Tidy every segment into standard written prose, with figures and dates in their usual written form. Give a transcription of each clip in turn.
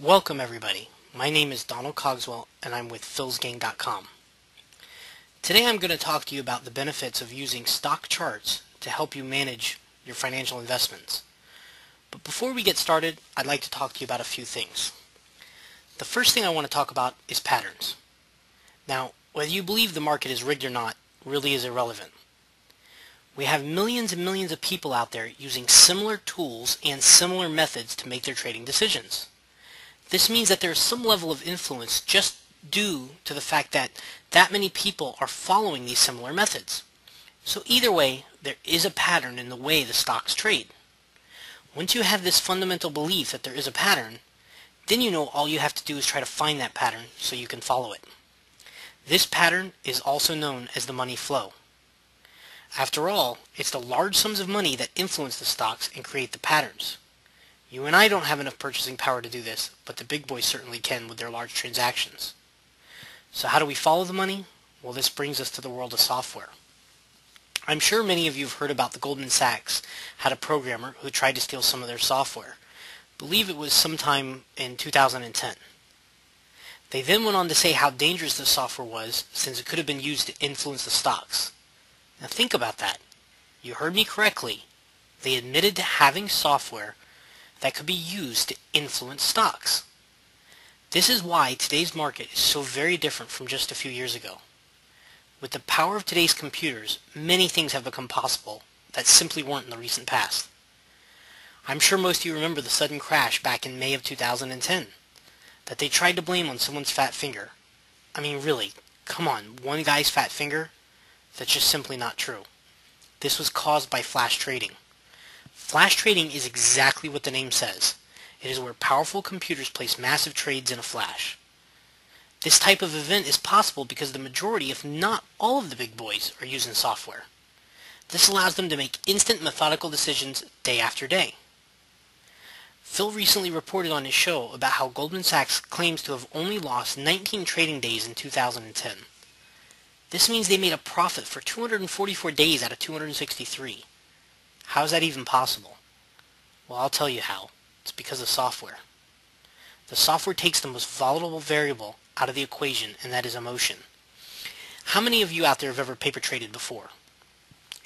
Welcome everybody. My name is Donald Cogswell and I'm with philsgang.com. Today I'm going to talk to you about the benefits of using stock charts to help you manage your financial investments. But before we get started, I'd like to talk to you about a few things. The first thing I want to talk about is patterns. Now, whether you believe the market is rigged or not really is irrelevant. We have millions and millions of people out there using similar tools and similar methods to make their trading decisions. This means that there is some level of influence just due to the fact that many people are following these similar methods. So either way, there is a pattern in the way the stocks trade. Once you have this fundamental belief that there is a pattern, then you know all you have to do is try to find that pattern so you can follow it. This pattern is also known as the money flow. After all, it's the large sums of money that influence the stocks and create the patterns. You and I don't have enough purchasing power to do this, but the big boys certainly can with their large transactions. So how do we follow the money? Well, this brings us to the world of software. I'm sure many of you have heard about the Goldman Sachs had a programmer who tried to steal some of their software. I believe it was sometime in 2010. They then went on to say how dangerous the software was since it could have been used to influence the stocks. Now think about that. You heard me correctly. They admitted to having software that could be used to influence stocks. This is why today's market is so very different from just a few years ago. With the power of today's computers, many things have become possible that simply weren't in the recent past. I'm sure most of you remember the sudden crash back in May of 2010 that they tried to blame on someone's fat finger. I mean, really, come on, one guy's fat finger? That's just simply not true. This was caused by flash trading. Flash trading is exactly what the name says. It is where powerful computers place massive trades in a flash. This type of event is possible because the majority, if not all of the big boys, are using software. This allows them to make instant methodical decisions day after day. Phil recently reported on his show about how Goldman Sachs claims to have only lost 19 trading days in 2010. This means they made a profit for 244 days out of 263. How is that even possible? Well, I'll tell you how. It's because of software. The software takes the most volatile variable out of the equation, and that is emotion. How many of you out there have ever paper traded before?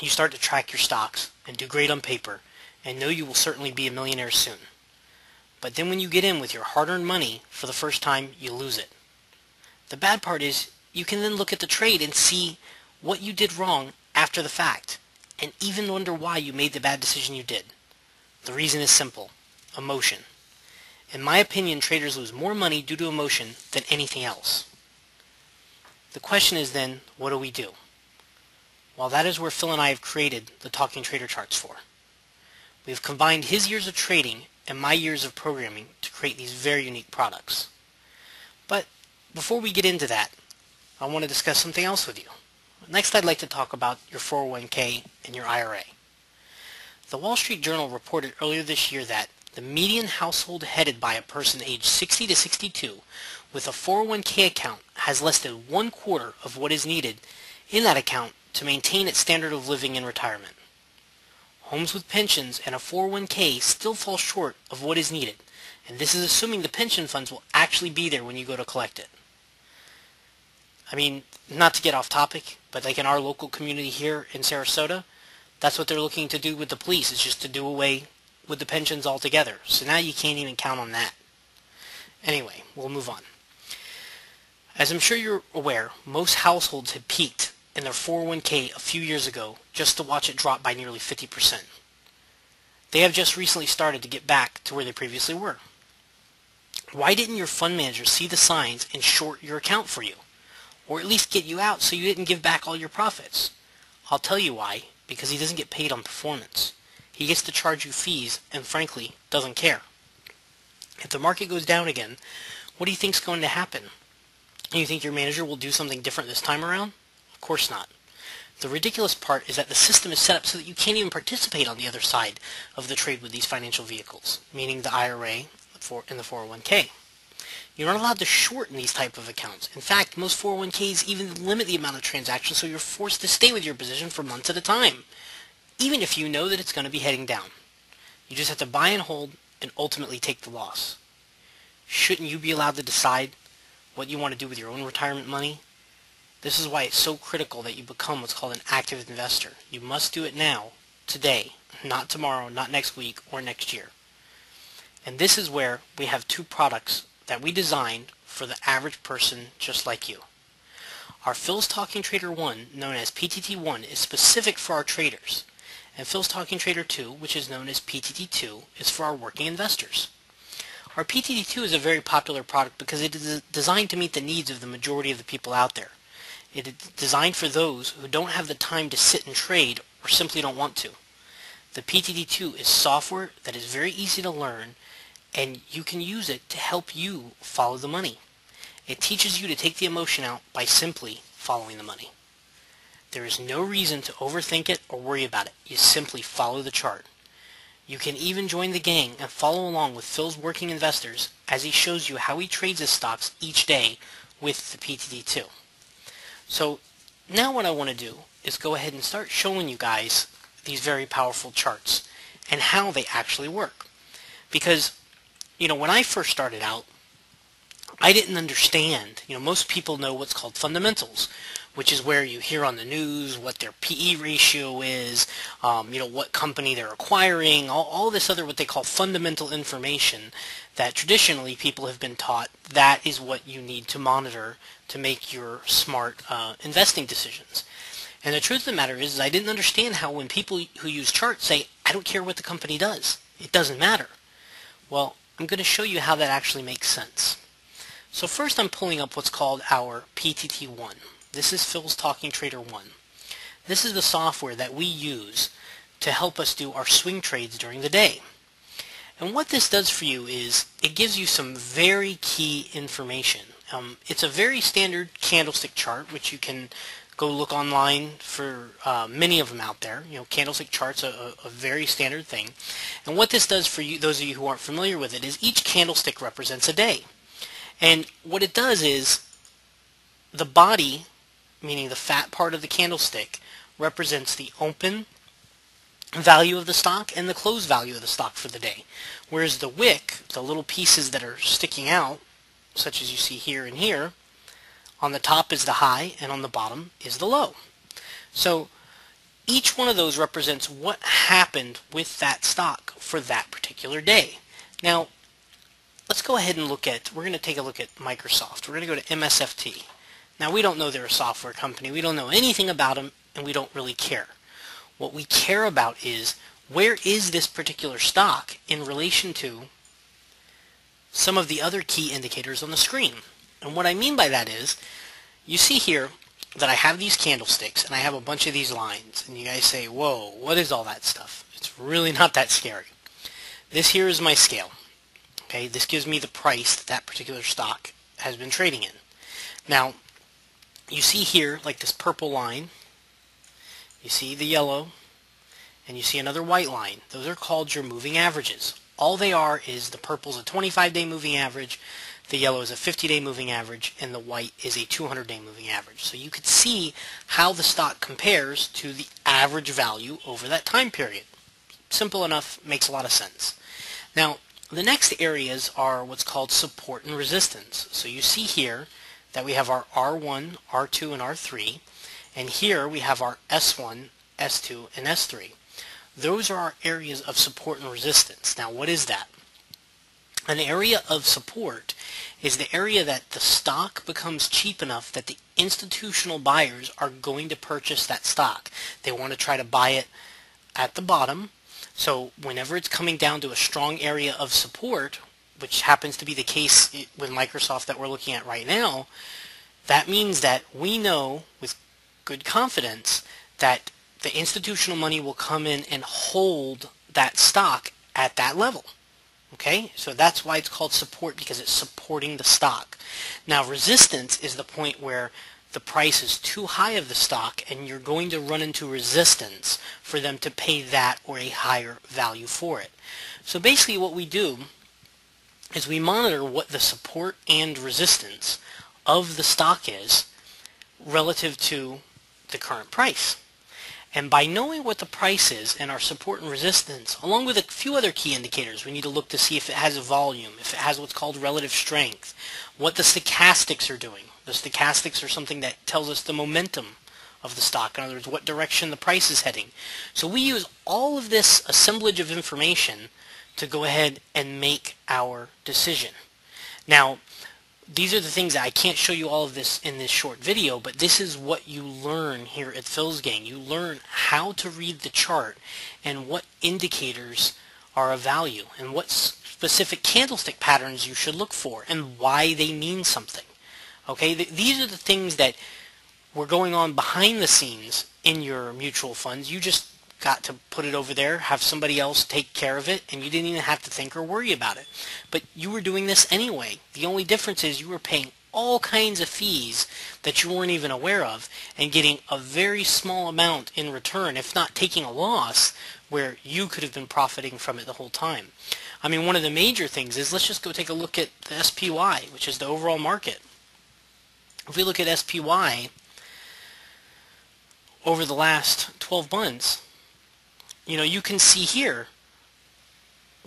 You start to track your stocks and do great on paper and know you will certainly be a millionaire soon. But then when you get in with your hard-earned money for the first time, you lose it. The bad part is you can then look at the trade and see what you did wrong after the fact, and even wonder why you made the bad decision you did. The reason is simple: emotion. In my opinion, traders lose more money due to emotion than anything else. The question is then, what do we do? Well, that is where Phil and I have created the Talking Trader charts for. We have combined his years of trading and my years of programming to create these very unique products. But before we get into that, I want to discuss something else with you. Next, I'd like to talk about your 401k and your IRA. The Wall Street Journal reported earlier this year that the median household headed by a person aged 60 to 62 with a 401k account has less than 1/4 of what is needed in that account to maintain its standard of living in retirement. Homes with pensions and a 401k still fall short of what is needed, and this is assuming the pension funds will actually be there when you go to collect it. I mean, not to get off topic, but like in our local community here in Sarasota, that's what they're looking to do with the police, is just to do away with the pensions altogether. So now you can't even count on that. Anyway, we'll move on. As I'm sure you're aware, most households had peaked in their 401k a few years ago just to watch it drop by nearly 50%. They have just recently started to get back to where they previously were. Why didn't your fund manager see the signs and short your account for you? Or at least get you out so you didn't give back all your profits? I'll tell you why. Because he doesn't get paid on performance. He gets to charge you fees and frankly doesn't care. If the market goes down again, what do you think is going to happen? You think your manager will do something different this time around? Of course not. The ridiculous part is that the system is set up so that you can't even participate on the other side of the trade with these financial vehicles, meaning the IRA and the 401k. You're not allowed to shorten these type of accounts. In fact, most 401ks even limit the amount of transactions, so you're forced to stay with your position for months at a time, even if you know that it's going to be heading down. You just have to buy and hold and ultimately take the loss. shouldn't you be allowed to decide what you want to do with your own retirement money? This is why it's so critical that you become what's called an active investor. You must do it now, today, not tomorrow, not next week, or next year. And this is where we have two products that we designed for the average person just like you. Our Phil's Talking Trader 1, known as PTT1, is specific for our traders. And Phil's Talking Trader 2, which is known as PTT2, is for our working investors. Our PTT2 is a very popular product because it is designed to meet the needs of the majority of the people out there. It is designed for those who don't have the time to sit and trade or simply don't want to. The PTT2 is software that is very easy to learn, and you can use it to help you follow the money. It teaches you to take the emotion out by simply following the money. There is no reason to overthink it or worry about it. You simply follow the chart. You can even join the gang and follow along with Phil's working investors as he shows you how he trades his stocks each day with the PTT2. So now what I want to do is go ahead and start showing you guys these very powerful charts and how they actually work. Because, when I first started out, I didn't understand. Most people know what's called fundamentals, which is where you hear on the news what their PE ratio is, what company they're acquiring, all this other what they call fundamental information that traditionally people have been taught that is what you need to monitor to make your smart investing decisions. And the truth of the matter is I didn't understand how when people who use charts say, I don't care what the company does, it doesn't matter. Well, I'm going to show you how that actually makes sense. So first I'm pulling up what's called our PTT1. This is Phil's Talking Trader 1. This is the software that we use to help us do our swing trades during the day. And what this does for you is it gives you some very key information. It's a very standard candlestick chart, which you can go look online for many of them out there. Candlestick charts are a very standard thing. And what this does for you, those of you who aren't familiar with it, is each candlestick represents a day. And what it does is the body, meaning the fat part of the candlestick, represents the open value of the stock and the close value of the stock for the day. Whereas the wick, the little pieces that are sticking out, such as you see here and here, on the top is the high and on the bottom is the low. So each one of those represents what happened with that stock for that particular day. Now, let's go ahead and we're going to take a look at Microsoft. We're going to go to MSFT. Now, we don't know they're a software company. We don't know anything about them, and we don't really care. What we care about is where is this particular stock in relation to some of the other key indicators on the screen. And what I mean by that is, you see here that I have these candlesticks, and I have a bunch of these lines. And you guys say, whoa, what is all that stuff? It's really not that scary. This here is my scale. Okay, this gives me the price that particular stock has been trading in. Now, you see here, like this purple line, you see the yellow, and you see another white line. Those are called your moving averages. All they are is the purple's a 25-day moving average, the yellow is a 50-day moving average, and the white is a 200-day moving average. So you could see how the stock compares to the average value over that time period. Simple enough, makes a lot of sense. Now, the next areas are what's called support and resistance. So you see here that we have our R1, R2, and R3, and here we have our S1, S2, and S3. Those are our areas of support and resistance. Now, what is that? An area of support is the area that the stock becomes cheap enough that the institutional buyers are going to purchase that stock. They want to try to buy it at the bottom. So whenever it's coming down to a strong area of support, which happens to be the case with Microsoft that we're looking at right now, that means that we know with good confidence that the institutional money will come in and hold that stock at that level. Okay, so that's why it's called support, because it's supporting the stock. Now, resistance is the point where the price is too high of the stock and you're going to run into resistance for them to pay that or a higher value for it. So basically what we do is we monitor what the support and resistance of the stock is relative to the current price. And by knowing what the price is and our support and resistance, along with a few other key indicators, we need to look to see if it has volume, if it has what's called relative strength, what the stochastics are doing. The stochastics are something that tells us the momentum of the stock. In other words, what direction the price is heading. So we use all of this assemblage of information to go ahead and make our decision. Now, these are the things that I can't show you all of this in this short video, but this is what you learn here at Phil's Gang. You learn how to read the chart and what indicators are of value and what specific candlestick patterns you should look for and why they mean something. Okay, these are the things that were going on behind the scenes in your mutual funds. You just got to put it over there, have somebody else take care of it, and you didn't even have to think or worry about it. But you were doing this anyway. The only difference is you were paying all kinds of fees that you weren't even aware of and getting a very small amount in return, if not taking a loss, where you could have been profiting from it the whole time. I mean, one of the major things is, let's just go take a look at the SPY, which is the overall market. If we look at SPY over the last 12 months, you can see here,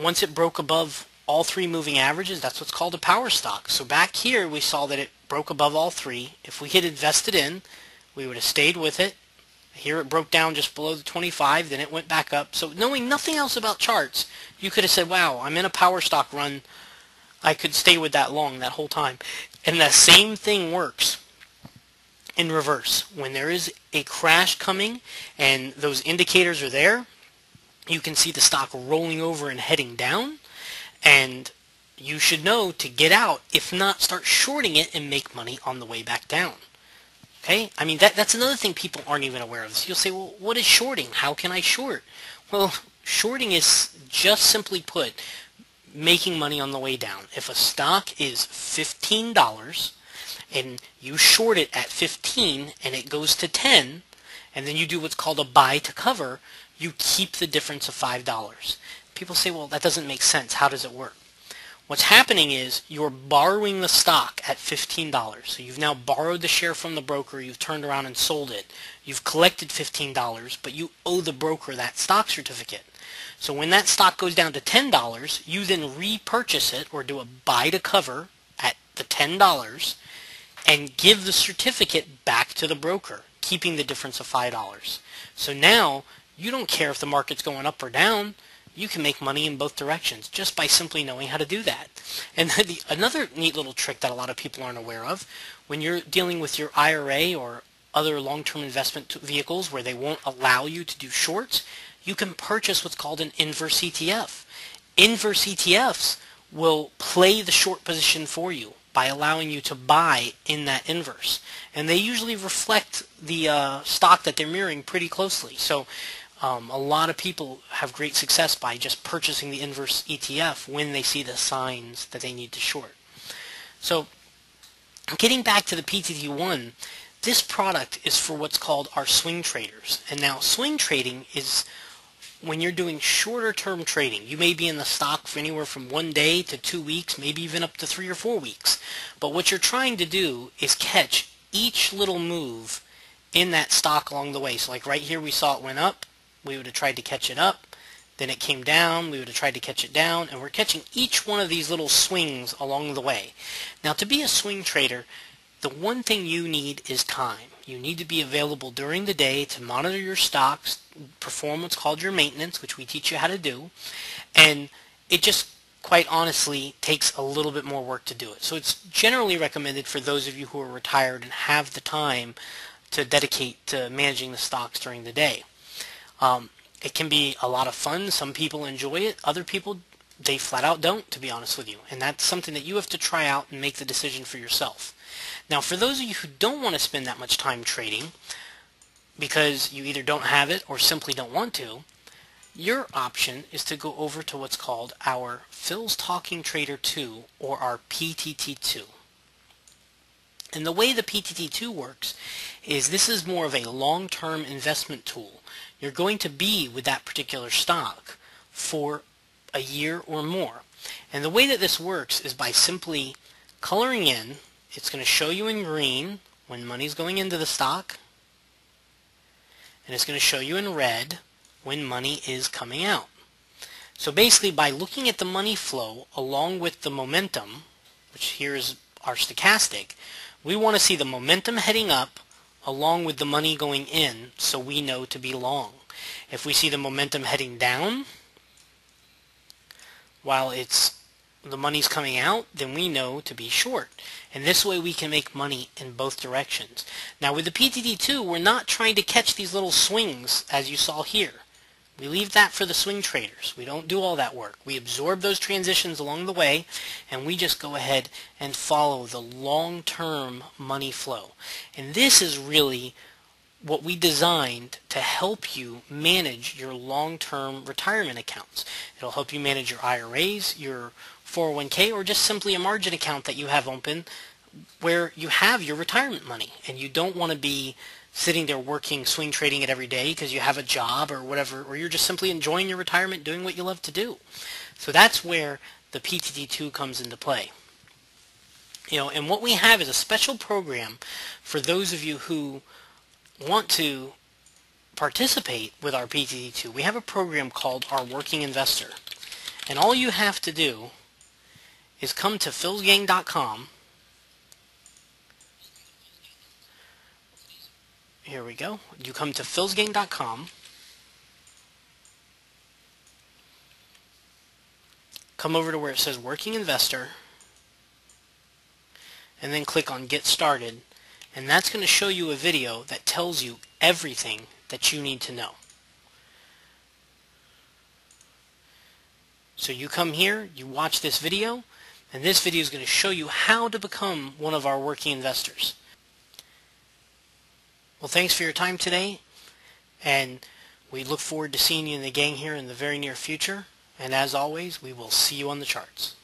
once it broke above all three moving averages, that's what's called a power stock. So back here, we saw that it broke above all three. If we had invested in, we would have stayed with it. Here it broke down just below the 25, then it went back up. So knowing nothing else about charts, you could have said, wow, I'm in a power stock run. I could stay with that long that whole time. And the same thing works in reverse. When there is a crash coming and those indicators are there, you can see the stock rolling over and heading down, and you should know to get out. If not, start shorting it and make money on the way back down. Okay? I mean, that's another thing people aren't even aware of. So you'll say, well, what is shorting? How can I short? Well, shorting is, just simply put, making money on the way down. If a stock is $15 and you short it at 15 and it goes to 10, and then you do what's called a buy to cover, you keep the difference of $5. People say, well, that doesn't make sense. How does it work? What's happening is you're borrowing the stock at $15. So you've now borrowed the share from the broker. You've turned around and sold it. You've collected $15, but you owe the broker that stock certificate. So when that stock goes down to $10, you then repurchase it or do a buy to cover at the $10 and give the certificate back to the broker, keeping the difference of $5. So now you don't care if the market's going up or down. You can make money in both directions just by simply knowing how to do that. And another neat little trick that a lot of people aren't aware of, when you're dealing with your IRA or other long-term investment vehicles where they won't allow you to do shorts, you can purchase what's called an inverse ETF. Inverse ETFs will play the short position for you by allowing you to buy in that inverse. And they usually reflect the stock that they're mirroring pretty closely. So a lot of people have great success by just purchasing the inverse ETF when they see the signs that they need to short. So getting back to the PTT1, this product is for what's called our swing traders. And now swing trading is when you're doing shorter term trading. You may be in the stock for anywhere from 1 day to 2 weeks, maybe even up to 3 or 4 weeks. But what you're trying to do is catch each little move in that stock along the way. So like right here we saw it went up. We would have tried to catch it up. Then it came down. We would have tried to catch it down. And we're catching each one of these little swings along the way. Now to be a swing trader, the one thing you need is time. You need to be available during the day to monitor your stocks, perform what's called your maintenance, which we teach you how to do. And it just, quite honestly, takes a little bit more work to do it. So it's generally recommended for those of you who are retired and have the time to dedicate to managing the stocks during the day. It can be a lot of fun. Some people enjoy it. Other people, they flat out don't, to be honest with you. And that's something that you have to try out and make the decision for yourself. Now, for those of you who don't want to spend that much time trading because you either don't have it or simply don't want to, your option is to go over to what's called our Phil's Talking Trader 2 or our PTT2. And the way the PTT2 works is this is more of a long-term investment tool. You're going to be with that particular stock for a year or more. And the way that this works is by simply coloring in. It's going to show you in green when money's going into the stock. and it's going to show you in red when money is coming out. So basically, by looking at the money flow along with the momentum, which here is our stochastic, we want to see the momentum heading up along with the money going in, so we know to be long. If we see the momentum heading down while the money's coming out, then we know to be short. And this way we can make money in both directions. Now with the PTT2, we're not trying to catch these little swings as you saw here. We leave that for the swing traders. We don't do all that work. We absorb those transitions along the way, and we just go ahead and follow the long-term money flow. And this is really what we designed to help you manage your long-term retirement accounts. It'll help you manage your IRAs, your 401k, or just simply a margin account that you have open where you have your retirement money and you don't want to be sitting there working, swing trading it every day because you have a job or whatever, or you're just simply enjoying your retirement, doing what you love to do. So that's where the PTT2 comes into play. And what we have is a special program for those of you who want to participate with our PTT2. We have a program called our Working Investor. And all you have to do is come to philsgang.com. Here we go. You come to philsgang.com. Come over to where it says Working Investor. And then click on Get Started. And that's going to show you a video that tells you everything that you need to know. So you come here, you watch this video, and this video is going to show you how to become one of our working investors. Well, thanks for your time today, and we look forward to seeing you in the gang here in the very near future. And as always, we will see you on the charts.